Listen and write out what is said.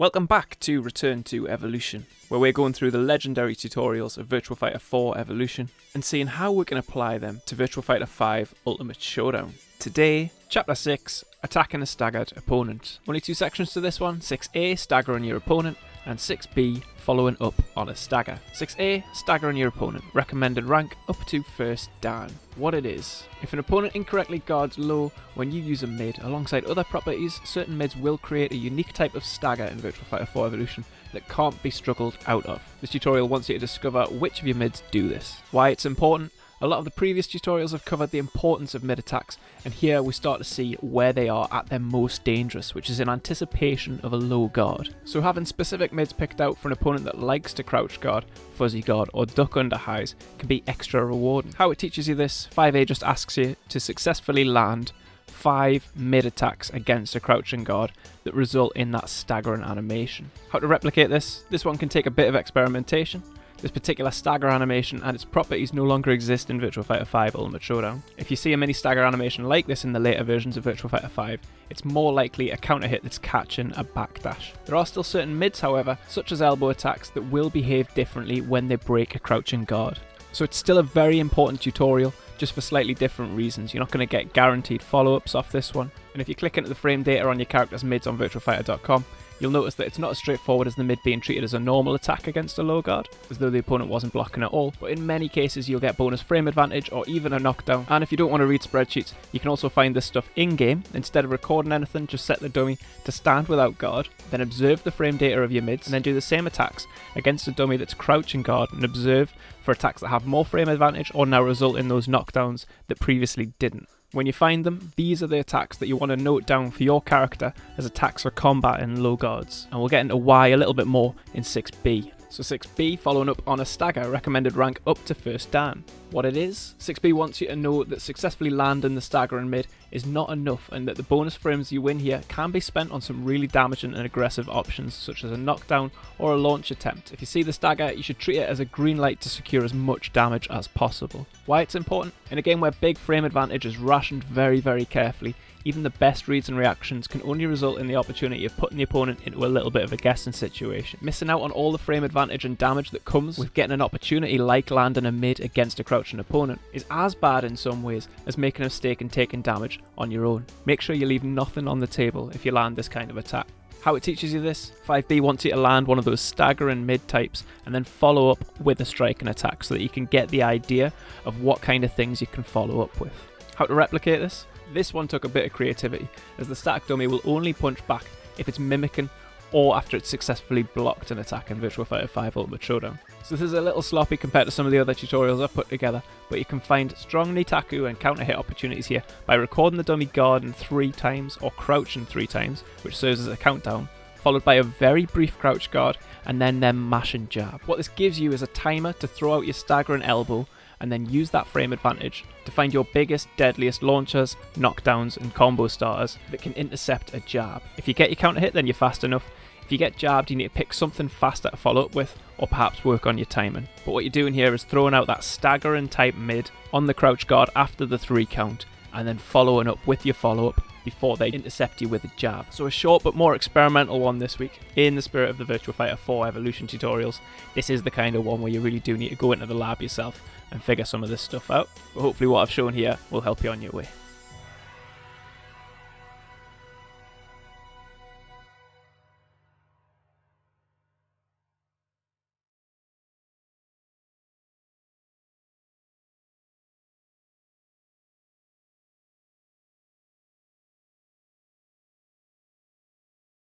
Welcome back to Return to Evolution, where we're going through the legendary tutorials of Virtua Fighter 4 Evolution and seeing how we can apply them to Virtua Fighter 5 Ultimate Showdown. Today, Chapter 6, Attacking a Staggered Opponent. Only two sections to this one, 6A, staggering your opponent, and 6B, following up on a stagger. 6A, staggering your opponent. Recommended rank up to 1st Dan. What it is: if an opponent incorrectly guards low when you use a mid, alongside other properties, certain mids will create a unique type of stagger in Virtua Fighter 4 Evolution that can't be struggled out of. This tutorial wants you to discover which of your mids do this. Why it's important: a lot of the previous tutorials have covered the importance of mid attacks, and here we start to see where they are at their most dangerous, which is in anticipation of a low guard. So having specific mids picked out for an opponent that likes to crouch guard, fuzzy guard, or duck under highs can be extra rewarding. How it teaches you this: 5A just asks you to successfully land 5 mid attacks against a crouching guard that result in that staggering animation. How to replicate this? This one can take a bit of experimentation. This particular stagger animation and its properties no longer exist in Virtua Fighter 5 Ultimate Showdown. If you see a mini stagger animation like this in the later versions of Virtua Fighter 5, it's more likely a counter hit that's catching a backdash. There are still certain mids, however, such as elbow attacks, that will behave differently when they break a crouching guard. So it's still a very important tutorial, just for slightly different reasons. You're not going to get guaranteed follow-ups off this one. And if you click into the frame data on your character's mids on virtuafighter.com, you'll notice that it's not as straightforward as the mid being treated as a normal attack against a low guard, as though the opponent wasn't blocking at all, but in many cases you'll get bonus frame advantage or even a knockdown. And if you don't want to read spreadsheets, you can also find this stuff in-game. Instead of recording anything, just set the dummy to stand without guard, then observe the frame data of your mids, and then do the same attacks against a dummy that's crouching guard, and observe for attacks that have more frame advantage or now result in those knockdowns that previously didn't. When you find them, these are the attacks that you want to note down for your character as attacks for combat in low guards. And we'll get into why a little bit more in 6B. So 6B, following up on a stagger, recommended rank up to 1st Dan. What it is: 6B wants you to know that successfully landing the stagger in mid is not enough, and that the bonus frames you win here can be spent on some really damaging and aggressive options, such as a knockdown or a launch attempt. If you see the stagger, you should treat it as a green light to secure as much damage as possible. Why it's important? In a game where big frame advantage is rationed very, very carefully, even the best reads and reactions can only result in the opportunity of putting the opponent into a little bit of a guessing situation. Missing out on all the frame advantage and damage that comes with getting an opportunity like landing a mid against a crouching opponent is as bad in some ways as making a mistake and taking damage on your own. Make sure you leave nothing on the table if you land this kind of attack. How it teaches you this: 5B wants you to land one of those staggering mid types and then follow up with a striking attack so that you can get the idea of what kind of things you can follow up with. How to replicate this? This one took a bit of creativity, as the static dummy will only punch back if it's mimicking or after it's successfully blocked an attack in Virtua Fighter 5 Ultimate Showdown. So this is a little sloppy compared to some of the other tutorials I've put together, but you can find strong Nitaku and counter hit opportunities here by recording the dummy guarding 3 times or crouching 3 times, which serves as a countdown, followed by a very brief crouch guard and then their mashing jab. What this gives you is a timer to throw out your staggering elbow and then use that frame advantage to find your biggest, deadliest launchers, knockdowns and combo starters that can intercept a jab. If you get your counter hit, then you're fast enough. If you get jabbed, you need to pick something faster to follow up with, or perhaps work on your timing. But what you're doing here is throwing out that staggering type mid on the crouch guard after the 3 count, and then following up with your follow-up before they intercept you with a jab. So a short but more experimental one this week. In the spirit of the Virtua Fighter 4 Evolution tutorials, this is the kind of one where you really do need to go into the lab yourself and figure some of this stuff out. But hopefully what I've shown here will help you on your way.